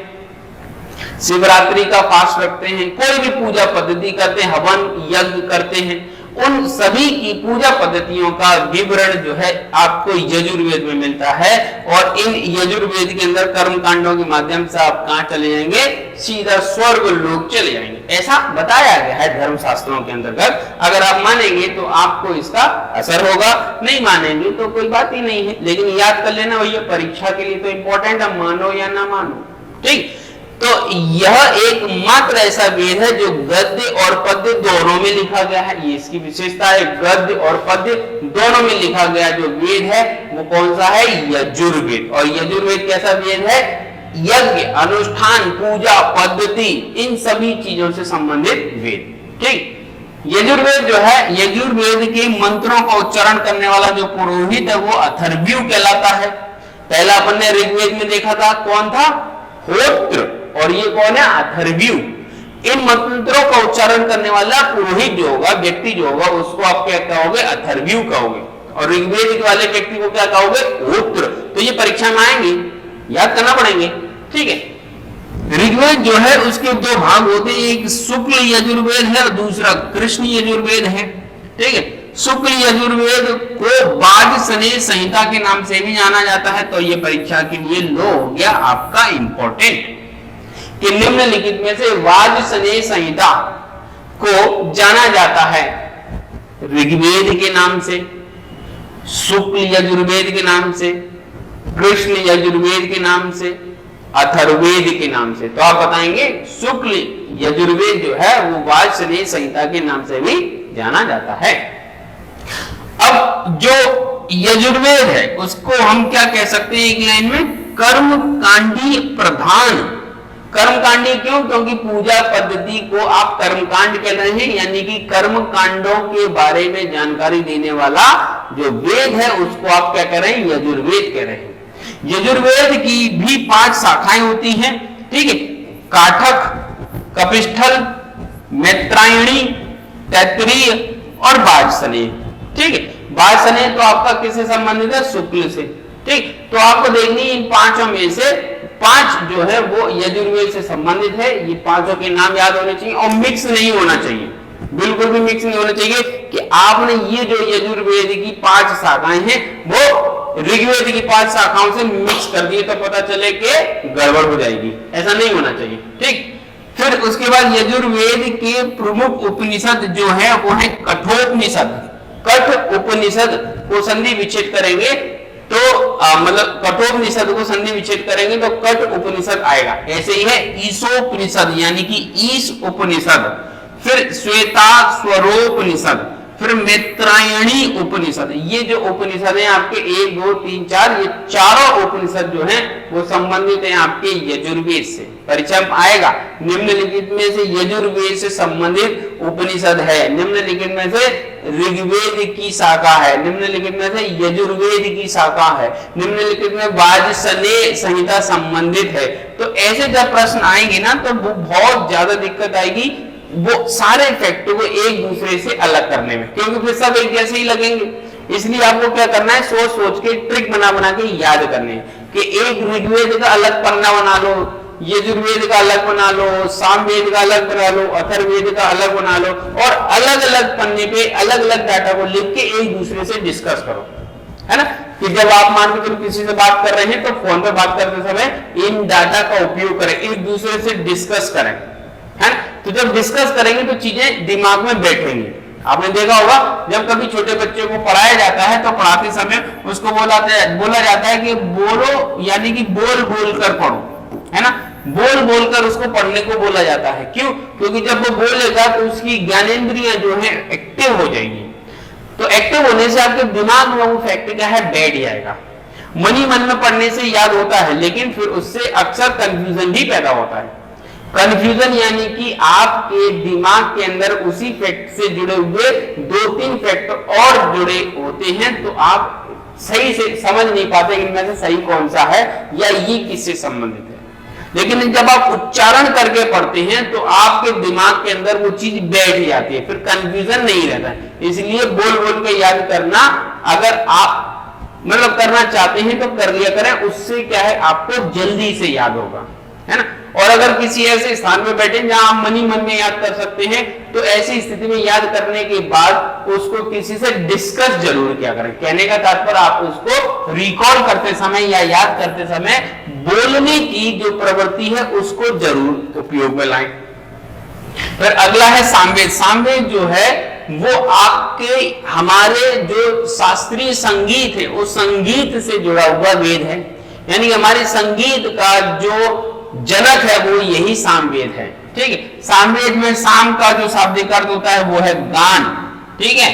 शिवरात्रि का फास्ट रखते हैं, कोई भी पूजा पद्धति करते हैं, हवन यज्ञ करते हैं, उन सभी की पूजा पद्धतियों का विवरण जो है आपको यजुर्वेद में मिलता है। और इन यजुर्वेद के अंदर कर्म कांडों के माध्यम से आप कहां चले जाएंगे, सीधा स्वर्ग लोक चले जाएंगे, ऐसा बताया गया है धर्म शास्त्रों के अंतर्गत। अगर आप मानेंगे तो आपको इसका असर होगा, नहीं मानेंगे तो कोई बात ही नहीं है। लेकिन याद कर लेना भैया, परीक्षा के लिए तो इंपॉर्टेंट है, मानो या ना मानो। ठीक, तो यह एकमात्र ऐसा वेद है जो गद्य और पद्य दोनों में लिखा गया है। ये इसकी विशेषता है, गद्य और पद्य दोनों में लिखा गया जो वेद है वो कौन सा है, यजुर्वेद। और यजुर्वेद कैसा वेद है, यज्ञ, अनुष्ठान, पूजा पद्धति, इन सभी चीजों से संबंधित वेद। ठीक, यजुर्वेद जो है, यजुर्वेद के मंत्रों का उच्चारण करने वाला जो पुरोहित है वो अथर्वयु कहलाता है। पहला अपन ने ऋग्वेद में देखा था, कौन था, होत्र, और ये कौन है, अथर्वयु। इन मंत्रों का उच्चारण करने वाला पुरोहित जो होगा, व्यक्ति जो होगा, उसको आप क्या कहोगे, अथर्वयु कहोगे। और ऋग्वेद वाले व्यक्ति को क्या कहोगे, होत्र। तो ये परीक्षा में आएंगे, याद करना पड़ेंगे। ठीक है, ऋग्वेद जो है उसके 2 भाग होते हैं, एक शुक्ल यजुर्वेद है और दूसरा कृष्ण यजुर्वेद है। ठीक है, शुक्ल यजुर्वेद को वाजसनेय संहिता के नाम से भी जाना जाता है। तो ये परीक्षा के लिए लो हो गया आपका इंपॉर्टेंट कि निम्नलिखित में से वाजसनेय संहिता को जाना जाता है ऋग्वेद के नाम से, शुक्ल यजुर्वेद के नाम से, कृष्ण यजुर्वेद के नाम से, अथर्ववेद के नाम से। तो आप बताएंगे शुक्ल यजुर्वेद जो है वो वाजसनेय संहिता के नाम से भी जाना जाता है। अब जो यजुर्वेद है उसको हम क्या कह सकते हैं एक लाइन में, कर्मकांडी प्रधान। कर्मकांडी क्यों? क्योंकि पूजा पद्धति को आप कर्मकांड कह रहे हैं, यानी कि कर्म कांडों के बारे में जानकारी देने वाला जो वेद है उसको आप क्या कह रहे हैं, यजुर्वेद कह रहे हैं। यजुर्वेद की भी 5 शाखाएं होती हैं, ठीक है, काठक, कपिस्थल, मैत्रायणी, तैत्तिरीय और वाजसनेय। ठीक है, वाजसनेय तो आपका किससे संबंधित है, शुक्ल से। ठीक, तो आपको देखनी इन 5 में से 5 जो है वो यजुर्वेद से संबंधित है। ये 5 के नाम याद होने चाहिए और मिक्स नहीं होना चाहिए, बिल्कुल भी मिक्स नहीं होना चाहिए कि आपने ये जो यजुर्वेद की 5 शाखाएं हैं वो ऋग्वेद की 5 शाखाओं से मिक्स कर दिए तो पता चले कि गड़बड़ हो जाएगी, ऐसा नहीं होना चाहिए। ठीक, फिर उसके बाद यजुर्वेद के प्रमुख उपनिषद जो है वो है कठोपनिषद। कठ उपनिषद को संधि विच्छेद करेंगे तो मतलब कठोपनिषद को संधि विच्छेद करेंगे तो कठ उपनिषद आएगा। ऐसे ही है ईशोपनिषद यानी कि ईश उपनिषद, फिर श्वेता स्वरोपनिषद, फिर मैत्रायणी उपनिषद। ये जो उपनिषद है आपके 1 2 3 4 ये चारों उपनिषद जो हैं वो संबंधित हैं आपके यजुर्वेद से। परीक्षा आएगा निम्नलिखित में से यजुर्वेद से संबंधित उपनिषद है, निम्नलिखित में से ऋग्वेद की शाखा है, निम्नलिखित में से यजुर्वेद की शाखा है, निम्नलिखित में वाजसनेय संहिता संबंधित है। तो ऐसे जब प्रश्न आएंगे ना तो वो बहुत ज्यादा दिक्कत आएगी वो सारे फैक्टों को एक दूसरे से अलग करने में, क्योंकि फिर सब एक जैसे ही लगेंगे। इसलिए आपको क्या करना है, सोच सोच के ट्रिक बना बना के याद करने हैं कि एक ऋग्वेद का अलग पन्ना बना लो, यजुर्वेद का अलग बना लो, सामवेद का अलग बना लो, अथर्ववेद का अलग बना लो और अलग अलग पन्ने पे अलग अलग डाटा को लिख के एक दूसरे से डिस्कस करो, है ना। कि जब आप मान के चलो किसी से बात कर रहे हैं तो फोन पे बात करते समय इन डाटा का उपयोग करें, एक दूसरे से डिस्कस करें, है ना। तो जब डिस्कस करेंगे तो चीजें दिमाग में बैठेंगी। आपने देखा होगा जब कभी छोटे बच्चे को पढ़ाया जाता है तो पढ़ाते समय उसको बोला जाता है कि बोलो, यानी कि बोल बोल कर पढ़ो, है ना। बोल बोल कर उसको पढ़ने को बोला जाता है। क्यों? क्योंकि जब वो बोलेगा तो उसकी ज्ञानेंद्रियां जो है एक्टिव हो जाएंगी। तो एक्टिव होने से आपके दिमाग में वो फैक्ट क्या है, बैठ जाएगा। मनी मन में पढ़ने से याद होता है, लेकिन फिर उससे अक्सर कंफ्यूजन भी पैदा होता है। कंफ्यूजन यानी कि आपके दिमाग के अंदर उसी फैक्ट से जुड़े हुए 2-3 फैक्ट और जुड़े होते हैं तो आप सही से समझ नहीं पाते इनमें से सही कौन सा है या ये किससे संबंधित है। लेकिन जब आप उच्चारण करके पढ़ते हैं तो आपके दिमाग के अंदर वो चीज बैठ जाती है, फिर कंफ्यूजन नहीं रहता है। इसलिए बोल बोल के याद करना अगर आप मतलब करना चाहते हैं तो कर लिया करें, उससे क्या है आपको जल्दी से याद होगा, है ना। और अगर किसी ऐसे स्थान में बैठे जहां आप मनी मन में याद कर सकते हैं तो ऐसी स्थिति में याद करने के बाद उसको किसी से डिस्कस जरूर किया करें। कहने का तात्पर्य आप उसको रिकॉल करते समय या याद करते समय बोलने की जो प्रवृत्ति है उसको जरूर उपयोग में लाएं। फिर अगला है सामवेद। सामवेद जो है वो आपके हमारे जो शास्त्रीय संगीत है उस संगीत से जुड़ा हुआ वेद है, यानी हमारे संगीत का जो जनक है वो यही सामवेद है। ठीक है, सामवेद में साम का जो शाब्दिक अर्थ होता है वो है गान। ठीक है,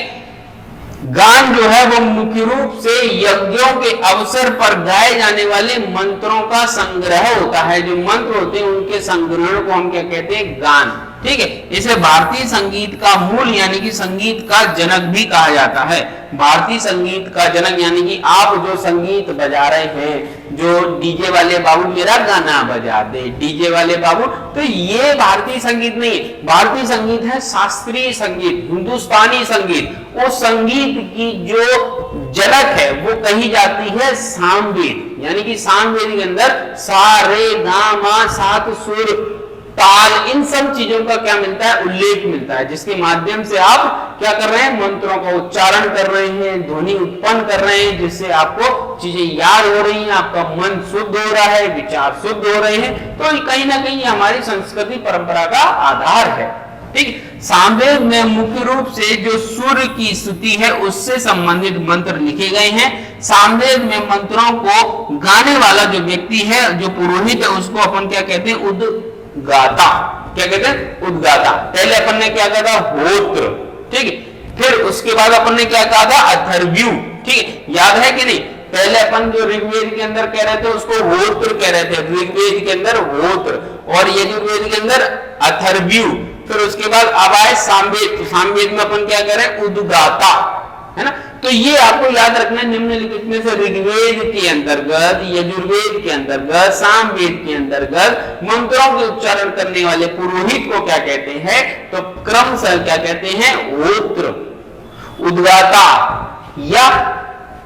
गान जो है वो मुख्य रूप से यज्ञों के अवसर पर गाए जाने वाले मंत्रों का संग्रह होता है। जो मंत्र होते हैं उनके संग्रहण को हम क्या कहते हैं, गान। ठीक है, इसे भारतीय संगीत का मूल यानी कि संगीत का जनक भी कहा जाता है। भारतीय संगीत का जनक यानी कि आप जो संगीत बजा रहे हैं, जो डीजे वाले बाबू मेरा गाना बजा दे, डीजे वाले बाबू, तो ये भारतीय संगीत नहीं है। भारतीय संगीत है शास्त्रीय संगीत, हिंदुस्तानी संगीत। उस संगीत की जो जनक है वो कही जाती है सामवेद, यानी कि सामवेद के अंदर सा रे गा मा 7 सुर ताल, इन सब चीजों का क्या मिलता है, उल्लेख मिलता है, जिसके माध्यम से आप क्या कर रहे हैं, मंत्रों का उच्चारण कर रहे हैं, ध्वनि उत्पन्न कर रहे हैं, जिससे आपको चीजें याद हो रही हैं, आपका मन शुद्ध हो रहा है, विचार शुद्ध हो रहे हैं। तो कहीं ना कहीं हमारी संस्कृति परंपरा का आधार है। ठीक, सामवेद में मुख्य रूप से जो सूर्य की स्तुति है उससे संबंधित मंत्र लिखे गए हैं। सामवेद में मंत्रों को गाने वाला जो व्यक्ति है, जो पुरोहित है, उसको अपन क्या कहते हैं, उद्गाता। क्या कहते हैं, उद्गाता। पहले अपन ने क्या कहा था, होत्र। ठीक है, फिर उसके बाद अपन ने क्या कहा था, अथर्वयु, ठीक है, याद है कि नहीं? पहले अपन जो ऋग्वेद के अंदर कह रहे थे उसको होत्र कह रहे थे, ऋग्वेद के अंदर होत्र, और यजुर्वेद के अंदर अथर्वयु। फिर उसके बाद अब आए सामवेद, तो सामवेद में अपन क्या कह रहे हैं, उद्गाता, है ना। तो ये आपको याद रखना, निम्नलिखित में से ऋग्वेद के अंतर्गत, यजुर्वेद के अंतर्गत, सामवेद के अंतर्गत मंत्रों के उच्चारण करने वाले पुरोहित को क्या कहते हैं, तो क्रमशः क्या कहते हैं, होत्र, उद्गाता या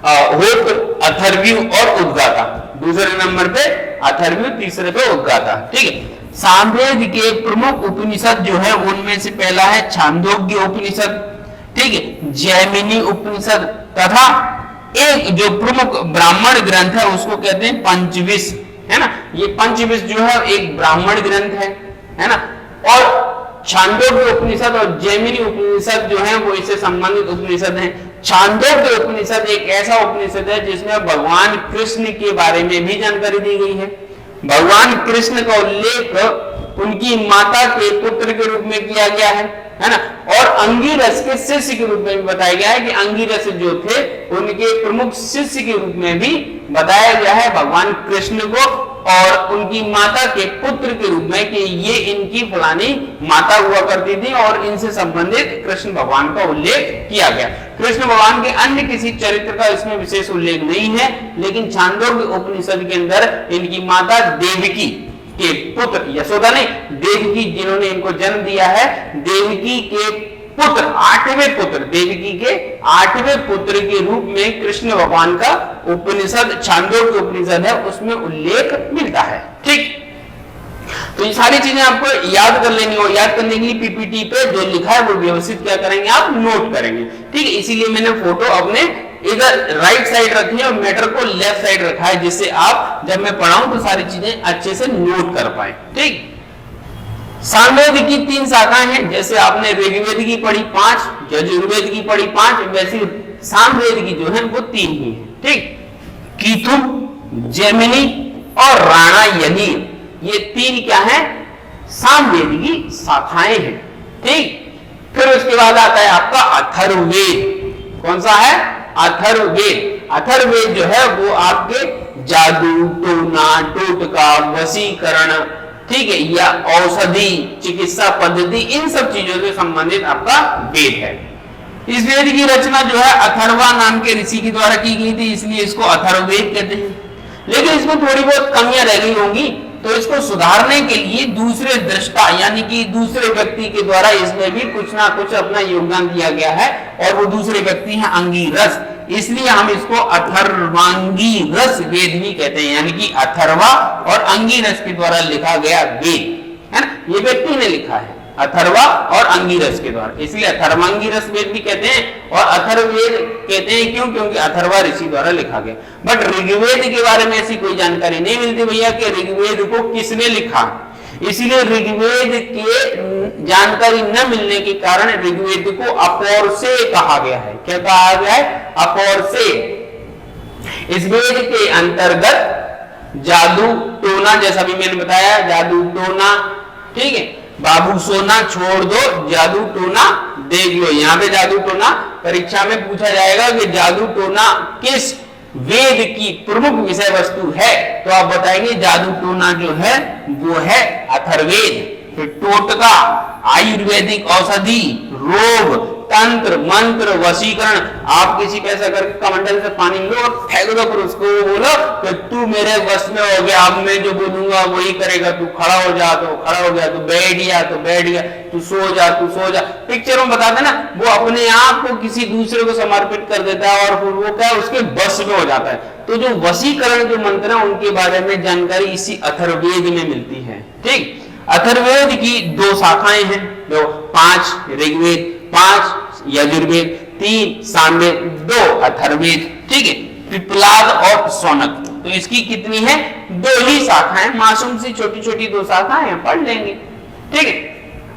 होत्र, अथर्वयु और उद्गाता। दूसरे नंबर पे अथर्वयु, तीसरे पे उद्गाता, ठीक है। सामवेद के प्रमुख उपनिषद जो है उनमें से पहला है छांदोग्य उपनिषद, ठीक है, जैमिनी उपनिषद, तथा एक जो प्रमुख ब्राह्मण ग्रंथ है उसको कहते हैं पंचविश, है ना। ये पंचविश जो है एक ब्राह्मण ग्रंथ है ना। और छांदोग्य उपनिषद और जैमिनी उपनिषद जो है वो इससे संबंधित उपनिषद हैं। छांदोग्य उपनिषद एक ऐसा उपनिषद है जिसमें भगवान कृष्ण के बारे में भी जानकारी दी गई है। भगवान कृष्ण का उल्लेख उनकी माता के पुत्र के रूप में किया गया है ना। और अंगिरस के शिष्य के रूप में भी बताया गया है कि अंगिरस जो थे उनके प्रमुख शिष्य के रूप में भी बताया गया है भगवान कृष्ण को, और उनकी माता के पुत्र के रूप में कि ये इनकी फलानी माता हुआ करती थी, और इनसे संबंधित कृष्ण भगवान का उल्लेख किया गया। कृष्ण भगवान के अन्य किसी चरित्र का इसमें विशेष उल्लेख नहीं है, लेकिन छांदोग्य उपनिषद के अंदर इनकी माता देवकी के पुत्र, यशोदा नहीं, देवकी जिन्होंने इनको जन्म दिया है, देवकी के पुत्र, 8वें पुत्र, देवकी के 8वें पुत्र के रूप में कृष्ण भगवान का उपनिषद छांदोग्य उपनिषद है, उसमें उल्लेख मिलता है, ठीक। तो ये सारी चीजें आपको याद कर लेनी हो। याद करने के लिए पीपीटी पे जो लिखा है वो व्यवस्थित क्या करेंगे, आप नोट करेंगे, ठीक है। इसीलिए मैंने फोटो अपने इधर राइट साइड रखी है और मैटर को लेफ्ट साइड रखा है, जिससे आप जब मैं पढ़ाऊं तो सारी चीजें अच्छे से नोट कर पाए, ठीक। सामवेद की 3 शाखाएं हैं, जैसे आपने ऋग्वेद की पढ़ी 5, यजुर्वेद की पढ़ी 5, वैसे सामवेद की जो है वो 3 ही है, ठीक। कीथु, जैमिनी और राणा यनी, ये 3 क्या है, सामवेद की शाखाएं हैं, ठीक। फिर उसके बाद आता है आपका अथर्ववेद। कौन सा है, अथर्ववेद। अथर्ववेद जो है वो आपके जादू, टोना, टोटका, वशीकरण, ठीक है, या औषधि, चिकित्सा पद्धति, इन सब चीजों से संबंधित आपका वेद है। इस वेद की रचना जो है अथर्वा नाम के ऋषि के द्वारा की गई थी, इसलिए इसको अथर्ववेद कहते हैं। लेकिन इसमें थोड़ी बहुत कमियां रह गई होंगी, तो इसको सुधारने के लिए दूसरे दृष्टा यानी कि दूसरे व्यक्ति के द्वारा इसमें भी कुछ ना कुछ अपना योगदान दिया गया है, और वो दूसरे व्यक्ति हैं अंगिरस, इसलिए हम इसको अथर्वांगी रस वेद भी कहते हैं, यानी कि अथर्वा और अंगिरस के द्वारा लिखा गया वेद, है ना। ये व्यक्ति ने लिखा है अथर्वा और अंगिरस के द्वारा, इसलिए अथर्वांगिरस वेद भी कहते हैं। और अथर्ववेद कहते हैं क्यों, क्योंकि अथर्वा ऋषि द्वारा लिखा गया। बट ऋग्वेद के बारे में ऐसी कोई जानकारी नहीं मिलती भैया कि ऋग्वेद को किसने लिखा, इसीलिए ऋग्वेद के जानकारी न मिलने के कारण ऋग्वेद को अपौरुषेय कहा गया है। क्या कहा गया है, अपौरुषेय। इस वेद के अंतर्गत जादू टोना, जैसा भी मैंने बताया, जादू टोना, ठीक है, बाबू सोना छोड़ दो, जादू टोना देख लो। यहाँ पे जादू टोना परीक्षा में पूछा जाएगा कि जादू टोना किस वेद की प्रमुख विषय वस्तु है, तो आप बताएंगे जादू टोना जो है वो है अथर्ववेद। फिर टोटका, आयुर्वेदिक औषधि, रोग, तंत्र, मंत्र, वशीकरण। आप किसी पे ऐसा करके कमंडल से पानी लो और फेंक दो, फिर उसको बोलो कि तू मेरे वश में हो गया, अब मैं जो बोलूंगा वही करेगा, तू खड़ा हो जा तो खड़ा हो गया, तू बैठ गया तो बैठ गया, तू सो जा तू सो जा। पिक्चरों में बताते ना, वो अपने आप को किसी दूसरे को समर्पित कर देता है और फिर वो क्या उसके वश में हो जाता है। तो जो वशीकरण जो मंत्र है उनके बारे में जानकारी इसी अथर्ववेद में मिलती है, ठीक। अथर्ववेद की 2 शाखाएं हैं, जो 5 ऋग्वेद, 5 यजुर्वेद, 3 सामवेद, 2 अथर्ववेद, ठीक है। पिप्पलाद और शौनक, तो इसकी कितनी है, 2 ही शाखाएं, मासूम सी छोटी छोटी 2 शाखाएं हैं, पढ़ लेंगे, ठीक है।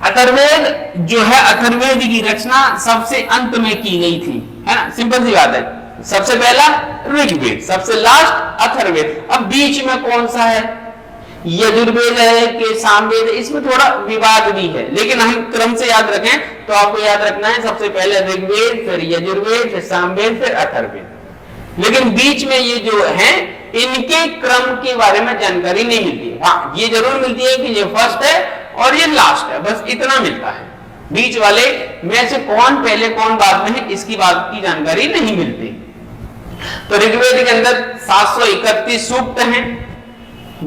अथर्ववेद जो है, अथर्ववेद की रचना सबसे अंत में की गई थी, है ना, सिंपल सी बात है। सबसे पहला ऋग्वेद, सबसे लास्ट अथर्ववेद। अब बीच में कौन सा है, यजुर्वेद है कि सामवेद, इसमें थोड़ा विवाद भी है, लेकिन हम क्रम से याद रखें तो आपको याद रखना है सबसे पहले ऋग्वेद, फिर यजुर्वेद, फिर सामवेद, फिर अथर्ववेद। लेकिन बीच में ये जो है इनके क्रम के बारे में जानकारी नहीं मिलती। हाँ, ये जरूर मिलती है कि ये फर्स्ट है और ये लास्ट है, बस इतना मिलता है। बीच वाले में से कौन पहले कौन बाद में है इसकी बात की जानकारी नहीं मिलती। तो ऋग्वेद के अंदर 731 सूक्त हैं,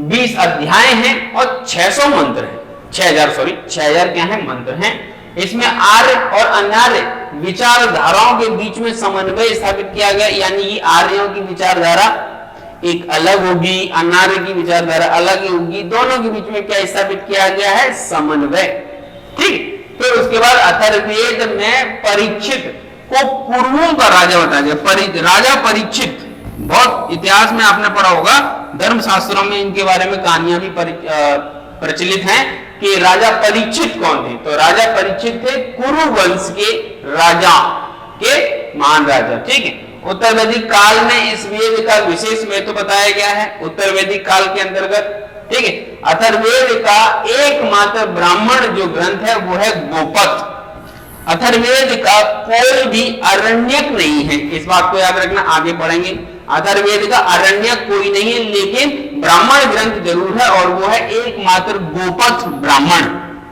20 अध्याय हैं और 600 मंत्र हैं। 6000 क्या है मंत्र हैं। इसमें आर्य और अनार्य विचारधाराओं के बीच में समन्वय स्थापित किया गया, यानी कि आर्यों की विचारधारा एक अलग होगी, अनार्य की विचारधारा अलग होगी, दोनों के बीच में क्या स्थापित किया गया है, समन्वय। ठीक। फिर उसके बाद अथर्ववेद में परीक्षित को कुरुओं का राजा बताया गया। राजा परीक्षित, बहुत इतिहास में आपने पढ़ा होगा, धर्मशास्त्रों में इनके बारे में कहानियां भी प्रचलित हैं कि राजा परीक्षित कौन थे। तो राजा परीक्षित थे कुरु वंश के राजा के महान राजा। ठीक है। उत्तर वैदिक काल में इस वेद का विशेष महत्व बताया गया है, उत्तर वैदिक काल के अंतर्गत। ठीक है। अथर्ववेद का एकमात्र ब्राह्मण जो ग्रंथ है वो है गोपथ। अथर्ववेद का कोई भी अरण्यक नहीं है, इस बात को याद रखना, आगे पढ़ेंगे। अथर्ववेद का अरण्यक कोई नहीं है, लेकिन ब्राह्मण ग्रंथ जरूर है और वो है एकमात्र गोपथ ब्राह्मण।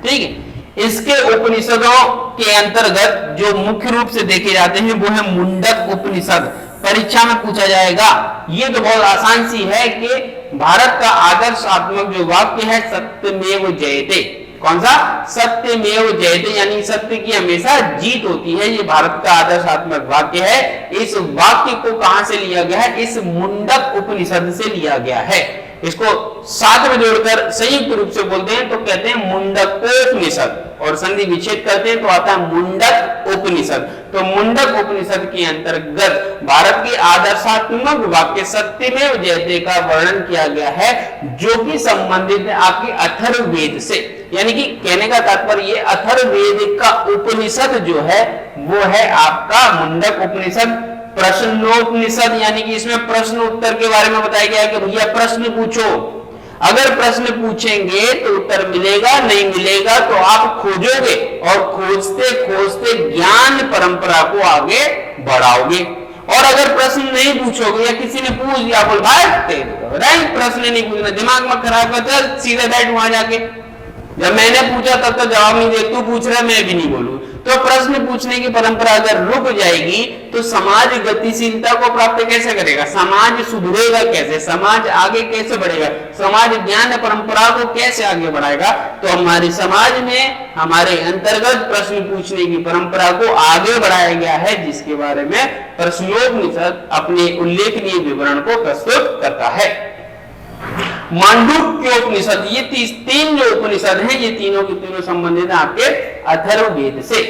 ठीक है। इसके उपनिषदों के अंतर्गत जो मुख्य रूप से देखे जाते हैं वो है मुंडक उपनिषद। परीक्षा में पूछा जाएगा, ये तो बहुत आसान सी है कि भारत का आदर्शात्मक जो वाक्य है सत्यमेव जयते। कौन सा? सत्यमेव जयते, यानी सत्य की हमेशा जीत होती है। ये भारत का आदर्शात्मक वाक्य है। इस वाक्य को कहां से लिया गया है? इस मुंडक उपनिषद से लिया गया है। इसको साथ में जोड़कर संयुक्त रूप से बोलते हैं तो कहते हैं मुंडकोपनिषद, और संधि विच्छेद करते हैं तो आता है मुंडक उपनिषद। तो मुंडक उपनिषद के अंतर्गत भारत की आदर्शात्मक वाक्य सत्यमेव जयते का वर्णन किया गया है, जो कि संबंधित है आपके अथर्ववेद से। यानी कि कहने का तात्पर्य ये अथर्ववेद का उपनिषद जो है वो है आपका मुंडक उपनिषद। प्रश्नोपनिषद, यानी कि इसमें प्रश्न उत्तर के बारे में बताया गया है कि भैया प्रश्न पूछो, अगर प्रश्न पूछेंगे तो उत्तर मिलेगा, नहीं मिलेगा तो आप खोजोगे और खोजते खोजते ज्ञान परंपरा को आगे बढ़ाओगे। और अगर प्रश्न नहीं पूछोगे या किसी ने पूछ दिया, बोल भाई प्रश्न नहीं पूछना, दिमाग में खराब कर, सीधे बैठ वहां जाके। जब मैंने पूछा तब तो जवाब नहीं दे, तू पूछ रहा मैं भी नहीं बोलूं। तो प्रश्न पूछने की परंपरा अगर रुक जाएगी तो समाज गतिशीलता को प्राप्त कैसे करेगा? समाज सुधरेगा कैसे? समाज आगे कैसे बढ़ेगा? समाज ज्ञान परंपरा को कैसे आगे बढ़ाएगा? तो हमारे समाज में हमारे अंतर्गत प्रश्न पूछने की परंपरा को आगे बढ़ाया गया है, जिसके बारे में प्रश्नोपनिषद अपने उल्लेखनीय विवरण को प्रस्तुत करता है। मांडूक्योपनिषद, ये तीन जो उपनिषद हैं ये तीनों के तीनों संबंधित है आपके अथर्ववेद से।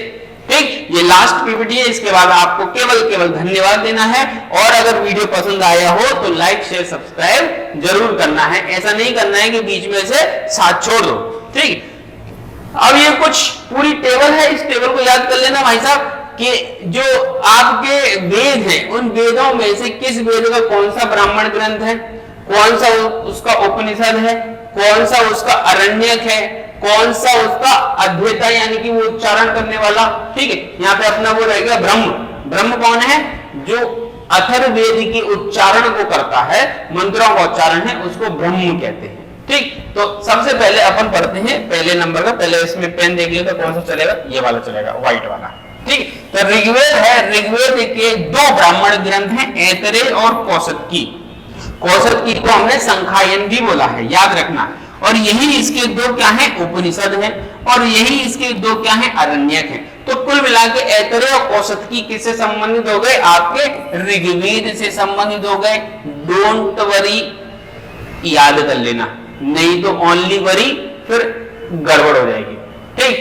ठीक, ये लास्ट पीपीटी है, इसके बाद आपको केवल धन्यवाद देना है। और अगर वीडियो पसंद आया हो तो लाइक शेयर सब्सक्राइब जरूर करना है। ऐसा नहीं करना है कि बीच में से साथ छोड़ दो। ठीक, अब ये कुछ पूरी टेबल है, इस टेबल को याद कर लेना भाई साहब कि जो आपके वेद हैं उन वेदों में से किस वेद का कौन सा ब्राह्मण ग्रंथ है, कौन सा उसका उपनिषद है, कौन सा उसका अरण्यक है, कौन सा उसका अद्वैता यानी कि वो उच्चारण करने वाला। ठीक है, यहाँ पे अपना वो रहेगा ब्रह्म। ब्रह्म कौन है? जो अथर्ववेद की उच्चारण को करता है, मंत्रों का उच्चारण है, उसको ब्रह्म कहते हैं। ठीक, तो सबसे पहले अपन पढ़ते हैं पहले नंबर का। पहले इसमें पेन देख लिया तो कौन सा चलेगा? ये वाला चलेगा, व्हाइट वाला। ठीक, तो ऋग्वेद है। ऋग्वेद के दो ब्राह्मण ग्रंथ हैं, ऐतरेय और कौशिकी। कौशिकी को हमने संखायन भी बोला है, याद रखना। और यही इसके दो क्या है? उपनिषद है। और यही इसके दो क्या है? अरण्यक है। तो कुल मिला के ऐतरेय और कौशिकी किससे संबंधित हो गए? आपके ऋग्वेद से संबंधित हो गए। डोंट वरी, याद कर लेना, नहीं तो ओनली वरी फिर गड़बड़ हो जाएगी। ठीक,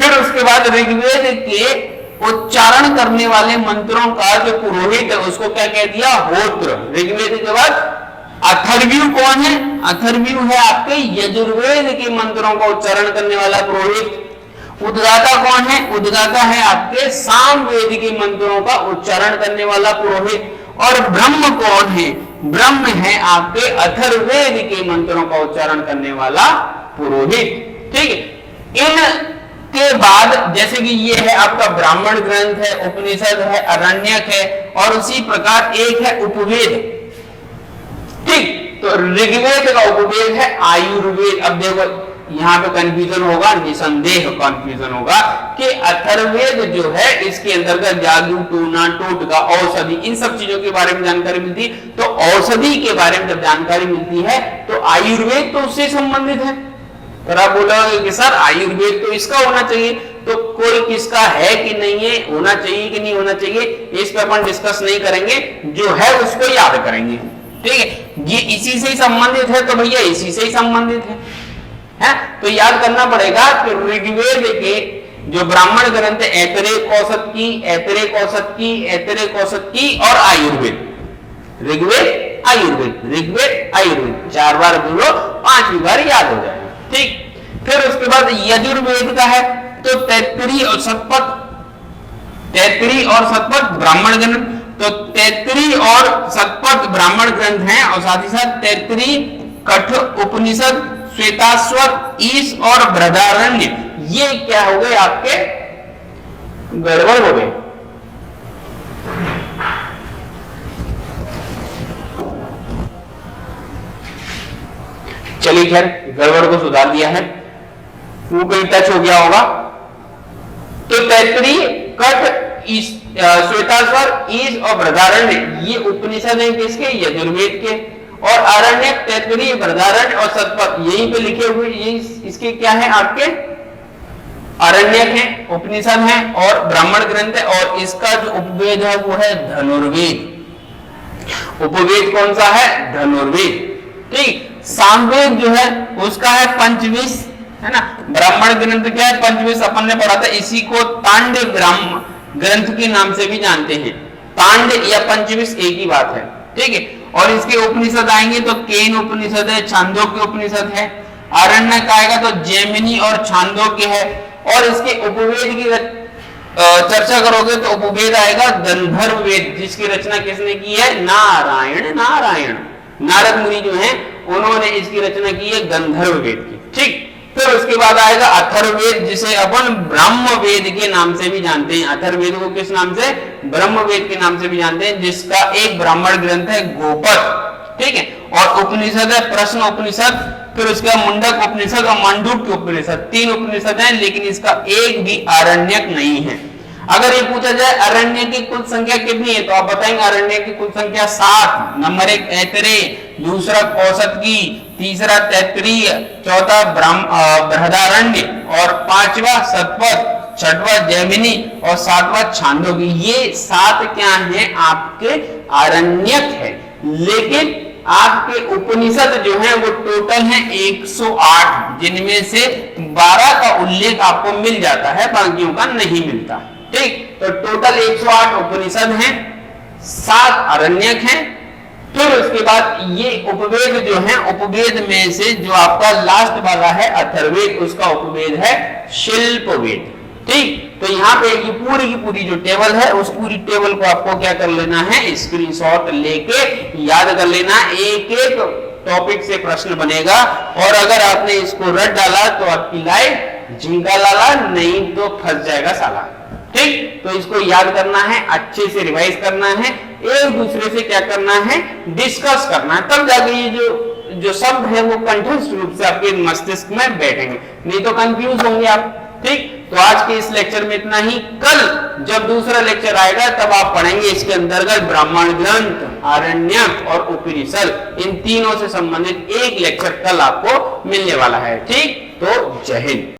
फिर उसके बाद ऋग्वेद के उच्चारण करने वाले मंत्रों का जो पुरोहित है उसको क्या कह दिया? होत्र। ऋग्वेद के बाद अथर्वयु कौन है? अथर्वयु है आपके यजुर्वेद के मंत्रों का उच्चारण करने वाला पुरोहित। उद्गाता कौन है? उद्गाता है आपके सामवेद के मंत्रों का उच्चारण करने वाला पुरोहित। और ब्रह्म कौन है? ब्रह्म है आपके अथर्ववेद के मंत्रों का उच्चारण करने वाला पुरोहित। ठीक है, इन के बाद जैसे कि ये है आपका ब्राह्मण ग्रंथ है, उपनिषद है, अरण्यक है, और उसी प्रकार एक है उपवेद। ठीक, तो ऋग्वेद का उपवेद है आयुर्वेद। अब देखो यहाँ पे कंफ्यूजन होगा, निसंदेह कंफ्यूजन होगा कि अथर्ववेद जो है इसके अंतर्गत जादू, टूना, टोटका, औषधि, इन सब चीजों के बारे में जानकारी मिलती है। तो औषधि के बारे में जब जानकारी मिलती है तो आयुर्वेद तो उससे संबंधित है। तो आप बोलोगे कि सर आयुर्वेद तो इसका होना चाहिए, तो कोई किसका है कि नहीं है, होना चाहिए कि नहीं होना चाहिए, इस पर अपन डिस्कस नहीं करेंगे, जो है उसको याद करेंगे। ठीक है, ये इसी से ही संबंधित है तो भैया इसी से ही संबंधित है? तो याद करना पड़ेगा कि ऋग्वेद के जो ब्राह्मण ग्रंथ ऐतरेय औषधि, ऐतरेय औषधि, ऐतरेय औषधि और आयुर्वेद, ऋग्वेद आयुर्वेद, ऋग्वेद आयुर्वेद, 4 बार बोलो, 5वीं बार याद हो जाएगा। ठीक, फिर उसके बाद यजुर्वेद का है तो तैत्तिरी और शतपथ, तैत्तिरी और शतपथ ब्राह्मण ग्रंथ, तो तैत्तिरी और शतपथ ब्राह्मण ग्रंथ हैं, और साथ ही साथ तैत्तिरी, कठ उपनिषद, श्वेताश्वत, ईश और बृहदारण्य, ये क्या हो गए आपके गड़बड़ हो गए। चलिए खैर, गड़बड़ को सुधार दिया है, वो कहीं टच हो गया होगा। तो तैत्तिरी, कठ, श्वेताश्वर, ईश और बृहदारण्य, ये उपनिषद है किसके, यजुर्वेद के, और अरण्यक, तैत्तिरी, बृहदारण्य और शतपथ यहीं पे लिखे हुए, ये इसके क्या है आपके अरण्यक है, उपनिषद है और ब्राह्मण ग्रंथ है, और इसका जो उपवेद है वो है धनुर्वेद। उपवेद कौन सा है, धनुर्वेद। ठीक, सामवेद जो है उसका है पंचविश, है ना। ब्राह्मण ग्रंथ क्या है, पंचविश अपन ने पढ़ा था, इसी को तांड्य ब्राह्मण ग्रंथ के नाम से भी जानते हैं। तांड्य या पंचविश एक ही बात है। ठीक है, और इसके उपनिषद आएंगे तो केन उपनिषद है, छांदोग्य उपनिषद है, आरण्यक आएगा तो जैमिनी और छांदोग्य है, और इसके उपवेद की चर्चा करोगे तो उपवेद आएगा गंधर्व वेद, जिसकी रचना किसने की है, नारायण, नारायण नारद मुनि जो हैं उन्होंने इसकी रचना की है गंधर्व वेद की। ठीक, फिर उसके बाद आएगा अथर्ववेद, जिसे अपन ब्रह्म वेद के नाम से भी जानते हैं। अथर्ववेद को किस नाम से, ब्रह्म वेद के नाम से भी जानते हैं, जिसका एक ब्राह्मण ग्रंथ है गोपद। ठीक है, और उपनिषद है प्रश्न उपनिषद, फिर उसका मुंडक उपनिषद और मांडुक्य उपनिषद, 3 उपनिषद हैं, लेकिन इसका एक भी आरण्यक नहीं है। अगर ये पूछा जाए अरण्य की कुल संख्या कितनी है, तो आप बताएंगे अरण्य की कुल संख्या 7। नंबर 1 ऐतरेय, दूसरा औषधि, तीसरा तैत्तिरीय, चौथा बृहदारण्य, और 5वां शतपथ, 6वां जैमिनी और 7वां छांदोग्य। ये 7 क्या हैं, आपके आरण्यक है। लेकिन आपके उपनिषद जो है वो टोटल है 108, जिनमें से 12 का उल्लेख आपको मिल जाता है, बाकियों का नहीं मिलता। ठीक, तो टोटल 108 उपनिषद हैं, 7 अरण्यक हैं। फिर उसके बाद ये उपवेद जो है, उपवेद में से जो आपका लास्ट वाला है अथर्ववेद, उसका उपवेद है शिल्पवेद। ठीक, तो यहाँ पे ये पूरी की पूरी जो टेबल है, उस पूरी टेबल को आपको क्या कर लेना है, स्क्रीनशॉट लेके याद कर लेना। एक एक टॉपिक से प्रश्न बनेगा, और अगर आपने इसको रट डाला तो आपकी लाइफ झींगा लाला, नहीं तो फंस जाएगा साला। ठीक, तो इसको याद करना है, अच्छे से रिवाइज करना है, एक दूसरे से क्या करना है, डिस्कस करना है, तब जाके ये जो शब्द है वो कंठस्थ रूप से आपके मस्तिष्क में बैठेंगे, नहीं तो कंफ्यूज होंगे आप। ठीक, तो आज के इस लेक्चर में इतना ही। कल जब दूसरा लेक्चर आएगा तब आप पढ़ेंगे इसके अंतर्गत ब्राह्मण ग्रंथ, आरण्यक और उपनिषद, इन तीनों से संबंधित एक लेक्चर कल आपको मिलने वाला है। ठीक, तो जय हिंद।